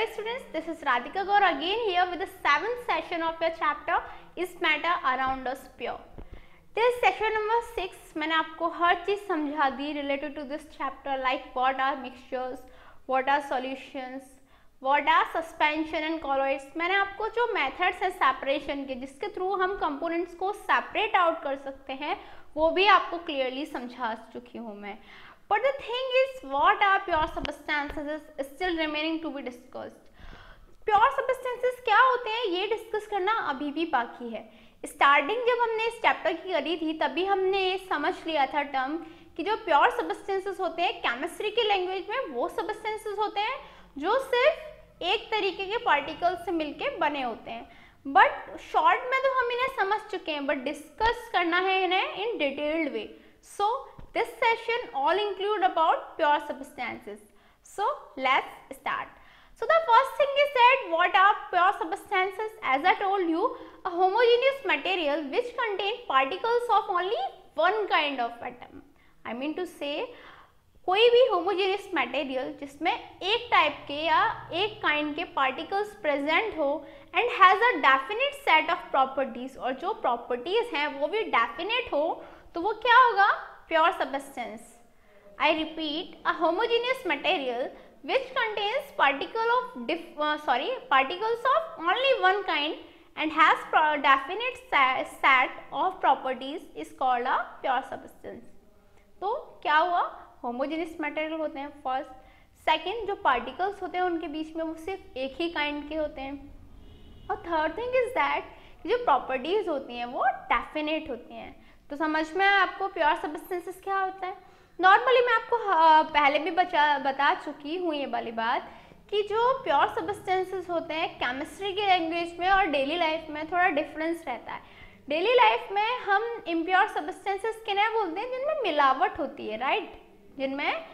Hello students, this is Radhika Gaur again here with the 7th session of your chapter Is Matter Around Us Pure. This session number 6 मैंने आपको हर चीज़ समझा दी related to this chapter like what are mixtures, what are solutions, what are suspension and colloids. मैंने आपको जो methods हैं separation के जिसके through हम components को separate out कर सकते हैं वो भी आपको clearly समझा चुकी हूँ मैं. But the thing is, what are pure substances is still remaining to be discussed. Pure substances क्या होते हैं ये डिस्कस करना अभी भी बाकी है. स्टार्टिंग जब हमने इस चैप्टर की करी थी तभी हमने ये समझ लिया था टर्म कि जो प्योर सबस्टेंसेस होते हैं केमिस्ट्री की लैंग्वेज में वो सबस्टेंसेस होते हैं जो सिर्फ एक तरीके के पार्टिकल से मिलके बने होते हैं. बट शॉर्ट में तो हम इन्हें समझ चुके हैं बट डिस्कस करना है इन्हें इन detailed way. So this session all include about pure substances. So let's start. So the first thing is that what are pure substances? As I told you, a homogeneous material which contain particles of only one kind of atom. I mean to say कोई भी homogeneous material जिसमें एक type के या एक kind के particles present हो and has a definite set of properties और जो प्रॉपर्टीज हैं वो भी डेफिनेट हो तो वो क्या होगा? Pure substance. I repeat, a homogeneous material which contains particles of only one kind and has definite set of properties is called a pure substance. तो क्या हुआ? homogeneous material होते हैं फर्स्ट. सेकेंड, जो particles होते हैं उनके बीच में वो सिर्फ एक ही kind के होते हैं. और थर्ड थिंग इज दैट जो प्रॉपर्टीज होती हैं वो डेफिनेट होती हैं. तो समझ में आपको प्योर सबस्टेंसेस क्या होता है. नॉर्मली मैं आपको पहले भी बता चुकी हूँ ये वाली बात कि जो प्योर सबस्टेंसेस होते हैं केमिस्ट्री की लैंग्वेज में और डेली लाइफ में थोड़ा डिफरेंस रहता है. डेली लाइफ में हम इम्प्योर सबस्टेंसेस किन्हें बोलते हैं जिनमें मिलावट होती है, राइट, जिनमें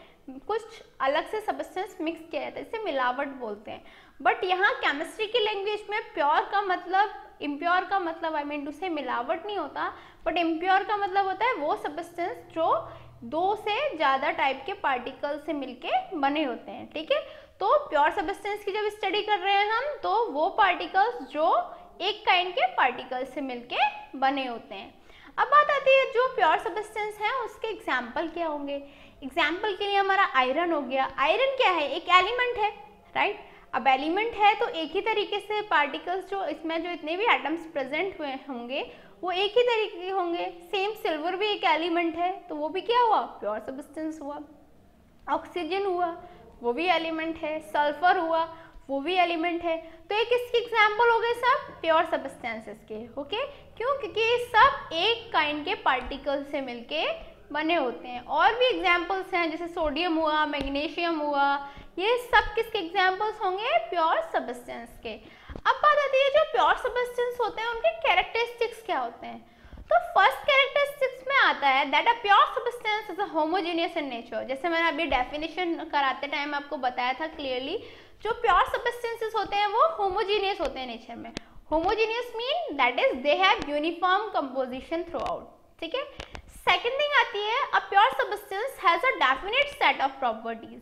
कुछ अलग से सब्सटेंस मिक्स किया जाता है, इसे मिलावट बोलते हैं. बट यहाँ केमिस्ट्री की लैंग्वेज में प्योर का मतलब, इम्प्योर का मतलब आई मीन टू से मिलावट नहीं होता बट इम्प्योर का मतलब होता है वो सब्सटेंस जो दो से ज़्यादा टाइप के पार्टिकल से मिलके बने होते हैं. ठीक है, तो प्योर सब्सटेंस की जब स्टडी कर रहे हैं हम तो वो पार्टिकल्स जो एक काइंड के पार्टिकल से मिलके बने होते हैं. अब बात आती है जो प्योर सब्सटेंस है उसके एग्जाम्पल क्या होंगे. एग्जाम्पल के लिए हमारा आयरन हो गया. आयरन क्या है? एक एलिमेंट है, राइट. अब एलिमेंट है तो एक ही तरीके से पार्टिकल्स जो इसमें जो इतने भी एटम्स प्रेजेंट हुए होंगे वो एक ही तरीके के होंगे. सेम सिल्वर भी एक एलिमेंट है तो वो भी क्या हुआ? प्योर सब्सटेंस हुआ. ऑक्सीजन हुआ वो भी एलिमेंट है. सल्फर हुआ वो भी एलिमेंट है. तो एक इसके एग्जाम्पल हो गए सब प्योर सब्सटेंसेस के. ओके, क्यों? क्योंकि ये सब एक काइंड के पार्टिकल से मिलके बने होते हैं. और भी एग्जाम्पल्स हैं जैसे सोडियम हुआ, मैग्नीशियम हुआ, ये सब किसके एग्जाम्पल्स होंगे? प्योर सब्सटेंस के. अब बात आती है जो प्योर सब्सटेंस होते हैं उनके कैरेक्टरिस्टिक्स क्या होते हैं. तो फर्स्ट कैरेक्टरिस्टिक्स में आता है that a pure substance is a homogeneous in nature. जैसे मैंने अभी डेफिनेशन कराते टाइम आपको बताया था क्लियरली, जो प्योर सब्सटेंसेस होते हैं वो होमोजेनियस होते हैं नेचर में. Homogeneous mean that is they have uniform composition through out. ठीक है. सेकेंड थिंग आती है a pure substance has a definite set of properties.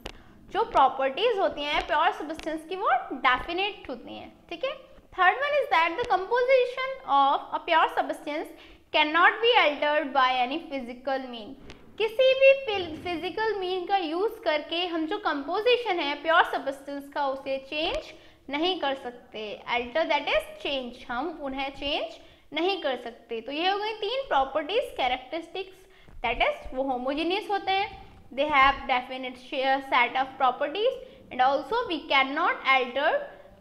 जो प्रॉपर्टीज होती हैं प्योर सब्सटेंस की वो डेफिनेट होती हैं. ठीक है. Third one is that the composition of a pure substance can not be altered by any physical mean. किसी भी फिजिकल मीन का यूज करके हम जो कंपोजिशन है प्योर सब्सटेंस का उसे चेंज नहीं कर सकते. अल्टर दैट इज चेंज, हम उन्हें चेंज नहीं कर सकते. तो ये हो गई तीन प्रॉपर्टीज कैरेक्टरिस्टिक्स. दैट इज वो होमोजेनियस होते हैं, they have definite set of properties and also we cannot alter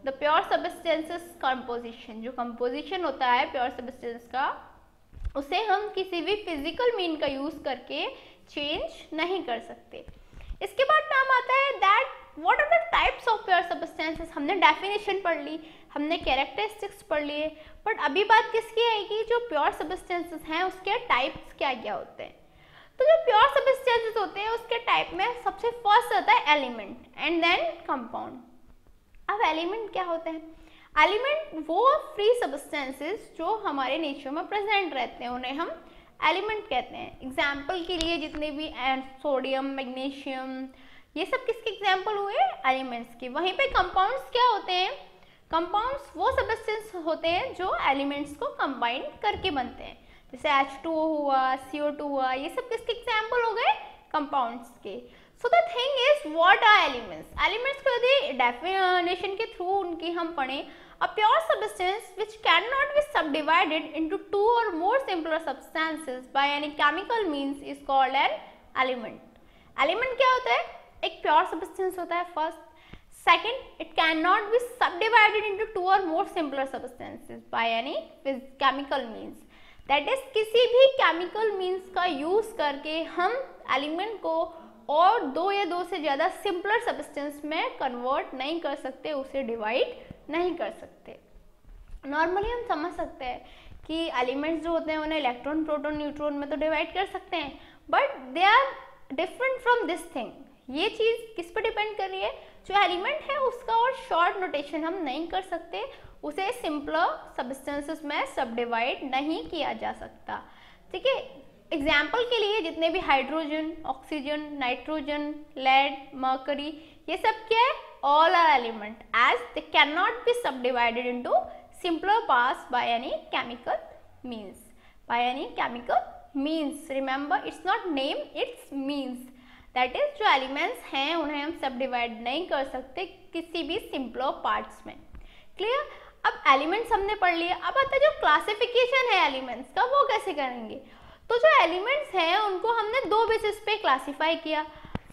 the pure substances composition. जो composition होता है pure substance का उसे हम किसी भी physical mean का यूज करके change नहीं कर सकते. इसके बाद नाम आता है that what are the types of pure substances. हमने definition पढ़ ली, हमने characteristics पढ़ लिए, बट अभी बात किसकी आएगी? जो pure substances हैं उसके types क्या क्या होते हैं. तो जो प्योर सब्सटेंसेस होते हैं उसके टाइप में सबसे फर्स्ट आता है एलिमेंट एंड देन कंपाउंड. अब एलिमेंट क्या होते हैं? एलिमेंट वो फ्री सब्सटेंसेस जो हमारे नेचर में प्रेजेंट रहते हैं उन्हें हम एलिमेंट कहते हैं. एग्जाम्पल के लिए जितने भी सोडियम, मैग्नीशियम, ये सब किसके एग्जाम्पल हुए? एलिमेंट्स के। वहीं पे कंपाउंड्स क्या होते हैं? कंपाउंड्स वो सब्सटेंस होते हैं जो एलिमेंट्स को कंबाइन करके बनते हैं, जैसे H2O हुआ, CO2 हुआ, ये सब किसके एग्जाम्पल हो गए? कंपाउंड्स के। So the thing is what are elements? Elements को यदि डेफिनेशन के थ्रू उनकी हम पढ़ें, a pure substance which cannot be subdivided into two or more simpler substances by any chemical means is called an element. Element क्या होता है? एक प्योर सब्सटेंस होता है first. Second, it can not be subdivided into two और more simpler substances by any chemical means. That is किसी भी chemical means का यूज करके हम एलिमेंट को और दो या दो से ज्यादा सिंपलर सब्सटेंस में कन्वर्ट नहीं कर सकते, उसे डिवाइड नहीं कर सकते। नॉर्मली हम समझ सकते हैं कि एलिमेंट्स जो होते हैं उन्हें इलेक्ट्रॉन, प्रोटॉन, न्यूट्रॉन में तो डिवाइड कर सकते हैं, but they are different from this thing. ये चीज़ किस पर डिपेंड कर रही है? जो एलिमेंट है उसका और शॉर्ट नोटेशन हम नहीं कर सकते, उसे सिंपलर सब्सटेंसेस में सब डिवाइड नहीं किया जा सकता। ठीक है, एग्जाम्पल के लिए जितने भी hydrogen, oxygen, nitrogen, lead, mercury, ये सब क्या है? All are element as they cannot be subdivided into simpler parts by any chemical means. By any chemical means. Remember, it's not name, it's means. That is, जो elements हैं उन्हें हम subdivide नहीं कर सकते किसी भी simpler parts में। Clear? अब elements हमने पढ़ लिया, अब आता है जो classification है elements का, वो कैसे करेंगे? तो जो elements हैं उनको हमने दो basis पे classify किया।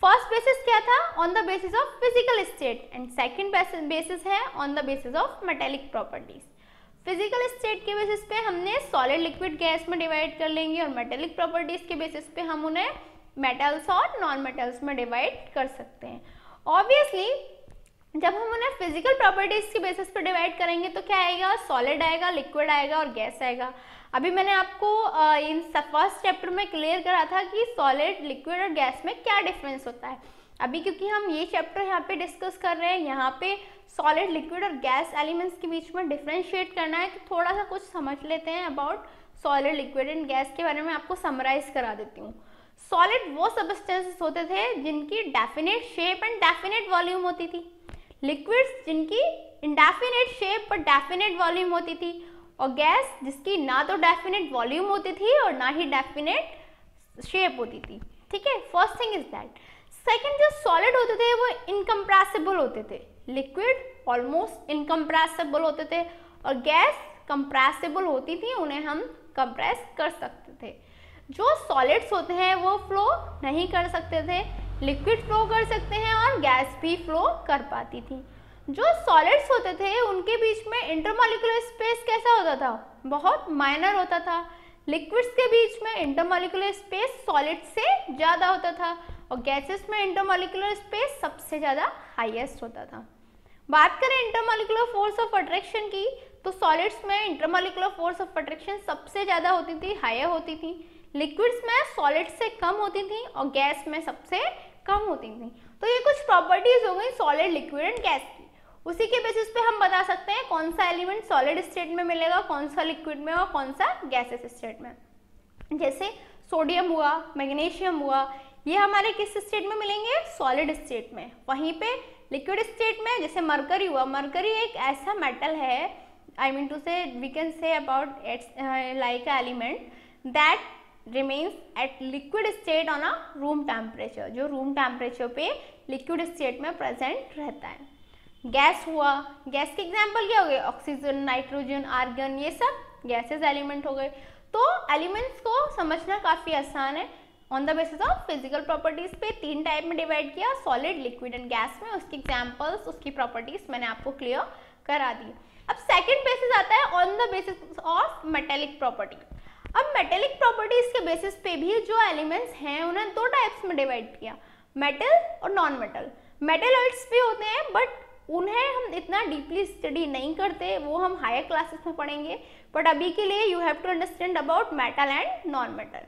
फर्स्ट बेसिस क्या था? On the basis of physical state, and second basis है on the basis of metallic properties. Physical state के बेसिस पे हमने सॉलिड, लिक्विड, गैस में डिवाइड कर लेंगे, और मेटेलिक प्रॉपर्टीज के बेसिस पे हम उन्हें मेटल्स और नॉन मेटल्स में डिवाइड कर सकते हैं। ऑब्वियसली जब हम उन्हें फिजिकल प्रॉपर्टीज के बेसिस पे डिवाइड करेंगे तो क्या आएगा? सॉलिड आएगा, लिक्विड आएगा और गैस आएगा। अभी मैंने आपको इन फर्स्ट चैप्टर में क्लियर करा था कि सॉलिड, लिक्विड और गैस में क्या डिफरेंस होता है। अभी क्योंकि हम ये चैप्टर यहाँ पे डिस्कस कर रहे हैं, यहाँ पे सॉलिड, लिक्विड और गैस एलिमेंट्स के बीच में डिफ्रेंशिएट करना है, तो थोड़ा सा कुछ समझ लेते हैं about solid, liquid and gas के बारे में। आपको समराइज करा देती हूँ। सॉलिड वो सब्सटेंसेस होते थे जिनकी definite shape and definite volume होती थी। लिक्विड्स जिनकी इंडेफिनेट शेप पर डेफिनेट वॉल्यूम होती थी, और गैस जिसकी ना तो डेफिनेट वॉल्यूम होती थी और ना ही डेफिनेट शेप होती थी। ठीक है, first thing is that. Second, जो सॉलिड होते थे वो इनकम्प्रेसिबल होते थे, लिक्विड ऑलमोस्ट इनकम्प्रेसिबल होते थे, और गैस कंप्रेसिबल होती थी, उन्हें हम कंप्रेस कर सकते थे। जो सॉलिड्स होते हैं वो फ्लो नहीं कर सकते थे, लिक्विड फ्लो कर सकते हैं और गैस भी फ्लो कर पाती थी। जो सॉलिड्स होते थे उनके बीच में इंटरमॉलिक्यूलर स्पेस कैसा होता था? बहुत माइनर होता था। लिक्विड्स के बीच में इंटरमॉलिक्यूलर स्पेस सॉलिड से ज़्यादा होता था, और गैसेस में इंटरमॉलिक्यूलर स्पेस सबसे ज़्यादा हाईएस्ट होता था। बात करें इंटरमॉलिक्यूलर फोर्स ऑफ अट्रैक्शन की, तो सॉलिड्स में इंटरमॉलिक्यूलर फोर्स ऑफ अट्रैक्शन सबसे ज़्यादा होती थी, हायर होती थी। लिक्विड्स में सॉलिड से कम होती थी और गैस में सबसे कम होती थी। तो ये कुछ प्रॉपर्टीज हो गई सॉलिड, लिक्विड एंड गैस की। उसी के बेसिस पे हम बता सकते हैं कौन सा एलिमेंट सॉलिड स्टेट में मिलेगा, कौन सा लिक्विड में और कौन सा गैसेस स्टेट में। जैसे सोडियम हुआ, मैग्नीशियम हुआ, ये हमारे किस स्टेट में मिलेंगे? सॉलिड स्टेट में। वहीं पे लिक्विड स्टेट में जैसे मरकरी हुआ, मरकरी एक ऐसा मेटल है, I mean to say we can say about it's like a element that remains at liquid state on a room temperature, जो रूम टेम्परेचर पे लिक्विड स्टेट में प्रेजेंट रहता है। गैस हुआ, गैस के एग्जाम्पल क्या हो गए? ऑक्सीजन, नाइट्रोजन, आर्गन, ये सब गैसेस एलिमेंट हो गए। तो एलिमेंट्स को समझना काफ़ी आसान है। On the basis of physical properties पे तीन टाइप में डिवाइड किया, सॉलिड, लिक्विड एंड गैस में। उसकी एग्जाम्पल्स, उसकी प्रॉपर्टीज मैंने आपको क्लियर करा दी। अब सेकेंड बेसिस आता है on the basis of metallic property. अब मेटेलिक प्रॉपर्टीज के बेसिस पे भी जो एलिमेंट्स हैं उन्हें दो टाइप्स में डिवाइड किया, मेटल और नॉन मेटल। मेटलॉइड्स भी होते हैं बट उन्हें हम इतना डीपली स्टडी नहीं करते, वो हम हायर क्लासेस में पढ़ेंगे। बट अभी के लिए you have to understand about metal and non metal.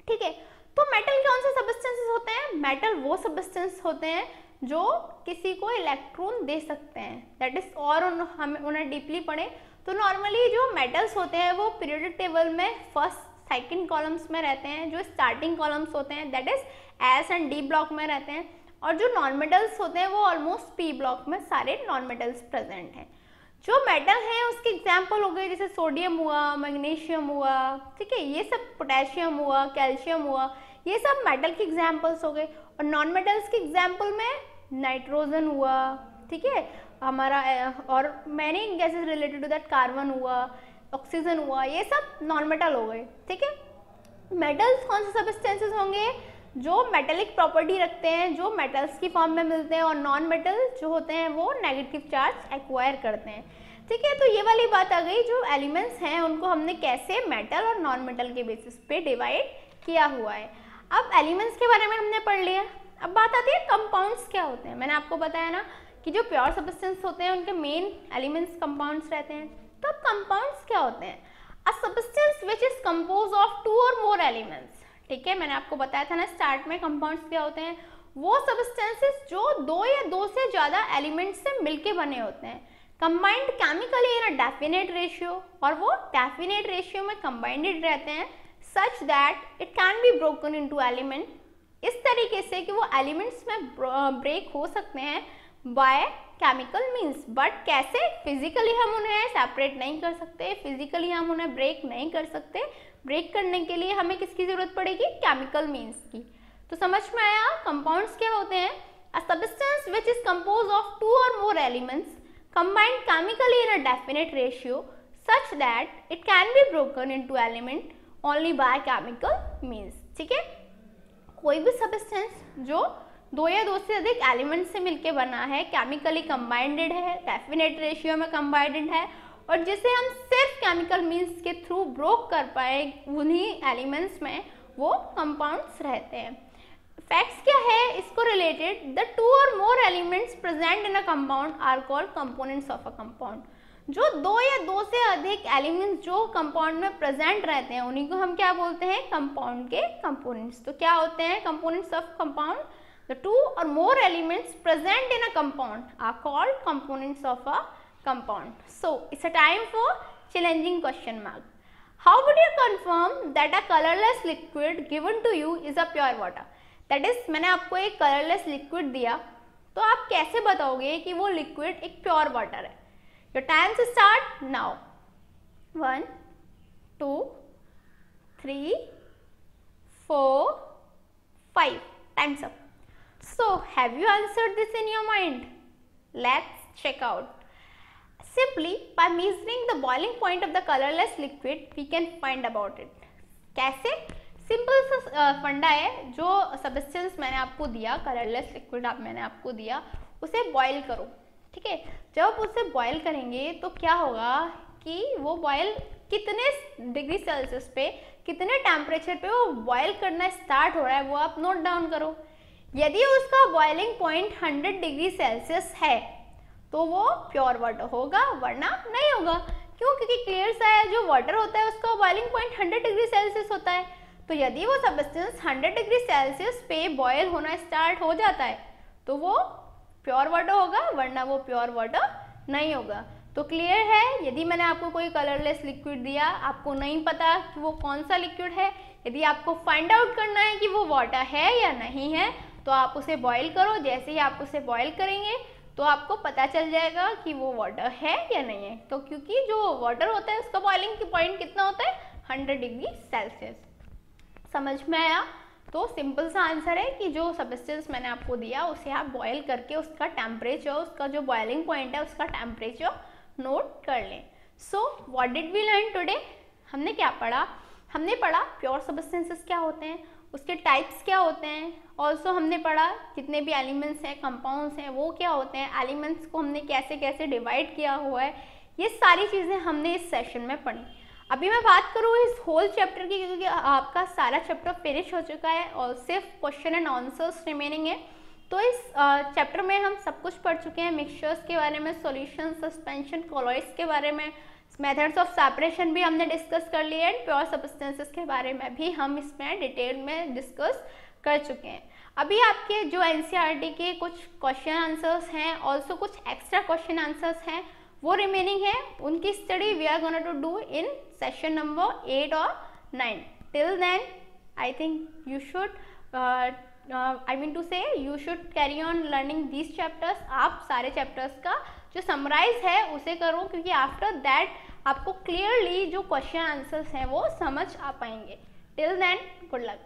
ठीक है, तो मेटल कौन से सब्सटेंसेस होते हैं? मेटल वो सब्सटेंस होते हैं जो किसी को इलेक्ट्रॉन दे सकते हैं, दैट इज, और हम उन्हें डीपली पढ़ें तो नॉर्मली जो मेटल्स होते हैं वो पीरियोडिक टेबल में फर्स्ट, सेकंड कॉलम्स में रहते हैं। जो स्टार्टिंग कॉलम्स होते हैं that is S and D block में रहते हैं, और जो नॉन मेटल्स होते हैं वो ऑलमोस्ट पी ब्लॉक में सारे नॉन मेटल्स प्रेजेंट हैं। जो मेटल है उसके एग्जाम्पल हो गए जैसे सोडियम हुआ, मैग्नीशियम हुआ, ठीक है, ये सब पोटेशियम हुआ, कैल्शियम हुआ, ये सब मेटल के एग्जाम्पल्स हो गए। और नॉन मेटल्स के एग्जाम्पल में नाइट्रोजन हुआ, ठीक है, हमारा और many gases related to that, carbon हुआ, ऑक्सीजन हुआ, ये सब नॉन मेटल हो गए, ठीक है। मेटल्स कौन से सब्सटेंसेस होंगे जो मेटेलिक प्रॉपर्टी रखते हैं, जो मेटल्स की फॉर्म में मिलते हैं, और नॉन मेटल जो होते हैं वो नेगेटिव चार्ज एक्वायर करते हैं, ठीक है। तो ये वाली बात आ गई, जो एलिमेंट्स हैं उनको हमने कैसे मेटल और नॉन मेटल के बेसिस पे डिवाइड किया हुआ है। अब एलिमेंट्स के बारे में हमने पढ़ लिया। अब बात आती है कंपाउंड्स क्या होते हैं। मैंने आपको बताया ना कि जो प्योर सब्सटेंस होते हैं उनके मेन एलिमेंट्स कंपाउंड्स रहते हैं। तो अब कंपाउंड्स क्या होते हैं? A substance which is compose of 2 or more elements, ठीक है। मैंने आपको बताया था ना स्टार्ट में कंपाउंड्स क्या होते हैं, वो सब्सटेंसेस जो 2 या 2 से ज्यादा एलिमेंट्स से मिलके बने होते हैं, combined chemically in a definite ratio, और वो डेफिनेट रेशियो में कंबाइंड रहते हैं, such that it can be broken into element, इस तरीके से कि वो एलिमेंट्स में ब्रेक हो सकते हैं बाय केमिकल मीन्स। बट कैसे? फिजिकली हम उन्हें सेपरेट नहीं कर सकते, फिजिकली हम उन्हें ब्रेक नहीं कर सकते। ब्रेक करने के लिए हमें किसकी जरूरत पड़ेगी? केमिकल मीन्स की। तो समझ में आया कंपाउंड्स क्या होते हैं? A substance which is compose of 2 or more elements combined chemically in a definite ratio such that it can be broken into element only by chemical means, ठीक है। कोई भी सब्सटेंस जो 2 या 2 से अधिक एलिमेंट से मिलके बना है, केमिकली कंबाइंडेड है, डेफिनेट रेशियो में कंबाइंडेड है, और जिसे हम सिर्फ केमिकल मीन्स के थ्रू ब्रोक कर पाए, उन्हीं एलिमेंट्स में वो कंपाउंड्स रहते हैं। फैक्ट्स क्या है इसको related? The 2 or more elements present in a compound are called components of a compound. जो 2 या 2 से अधिक एलिमेंट्स जो कंपाउंड में प्रेजेंट रहते हैं उन्हीं को हम क्या बोलते हैं? कंपाउंड के कंपोनेंट्स। तो क्या होते हैं components of compound? The 2 or more elements present in a compound are called components of a compound. So it's a time for challenging question mark. How would you confirm that a colourless liquid given to you is a pure water? That is, मैंने आपको एक colourless liquid दिया, तो आप कैसे बताओगे कि वो लिक्विड एक प्योर वाटर है? Your time to start now. 1 2 3 4 5 time's up. So have you answered this in your mind? Let's check out. Simply by measuring the boiling point of the colorless liquid we can find about it. कैसे? Simple सा फंडा है, जो substance मैंने आपको दिया, colourless liquid मैंने आपको दिया, उसे बॉईल करो, ठीक है। जब उसे बॉईल करेंगे तो क्या होगा कि वो बॉईल कितने डिग्री सेल्सियस पे, कितने टेम्परेचर पे वो बॉईल करना स्टार्ट हो रहा है वो आप नोट डाउन करो। यदि उसका बॉइलिंग पॉइंट 100 डिग्री सेल्सियस है तो वो प्योर वाटर होगा, वरना नहीं होगा। क्यों? क्योंकि क्लियर सा है, जो वाटर होता है उसका बॉइलिंग पॉइंट 100 डिग्री सेल्सियस होता है। तो यदि वो सब्सटेंस 100 डिग्री सेल्सियस पे बॉयल होना स्टार्ट हो जाता है तो वो प्योर वाटर होगा, वरना वो प्योर वाटर नहीं होगा। तो क्लियर है, यदि मैंने आपको कोई कलरलेस लिक्विड दिया, आपको नहीं पता कि वो कौन सा लिक्विड है, यदि आपको फाइंड आउट करना है कि वो वाटर है या नहीं है, तो आप उसे बॉयल करो। जैसे ही आप उसे बॉयल करेंगे तो आपको पता चल जाएगा कि वो वाटर है या नहीं है। तो क्योंकि जो वाटर होता है उसका बॉइलिंग की पॉइंट कितना होता है? 100 डिग्री सेल्सियस। समझ में आया? तो सिंपल सा आंसर है कि जो सब्सटेंस मैंने आपको दिया उसे आप बॉयल करके उसका टेम्परेचर, उसका जो बॉइलिंग पॉइंट है उसका टेम्परेचर नोट कर लें। So what did we learn today? हमने क्या पढ़ा? हमने पढ़ा प्योर सब्सटेंसेस क्या होते हैं, उसके टाइप्स क्या होते हैं। ऑल्सो हमने पढ़ा जितने भी एलिमेंट्स हैं, कंपाउंड्स हैं, वो क्या होते हैं, एलिमेंट्स को हमने कैसे कैसे डिवाइड किया हुआ है। ये सारी चीज़ें हमने इस सेशन में पढ़ी। अभी मैं बात करूँ इस होल चैप्टर की, क्योंकि आपका सारा चैप्टर फिनिश हो चुका है और सिर्फ क्वेश्चन एंड आंसर्स रिमेनिंग है। तो इस चैप्टर में हम सब कुछ पढ़ चुके हैं। मिक्सचर्स के बारे में, सॉल्यूशन, सस्पेंशन, कॉलॉइड्स के बारे में, मेथड्स ऑफ सेपरेशन भी हमने डिस्कस कर लिए, एंड प्योर सब्सटेंसेस के बारे में भी हम इसमें डिटेल में डिस्कस कर चुके हैं। अभी आपके जो एनसीईआरटी के कुछ क्वेश्चन आंसर्स हैं, ऑल्सो कुछ एक्स्ट्रा क्वेश्चन आंसर्स हैं, वो रिमेनिंग है। उनकी study we are gonna to do in session number 8 और 9। Till then I think you should I mean to say you should carry on learning this chapters. आप सारे chapters का जो summarise है उसे करो, क्योंकि आफ्टर दैट आपको क्लियरली जो क्वेश्चन आंसर्स हैं वो समझ आ पाएंगे। Till then good luck.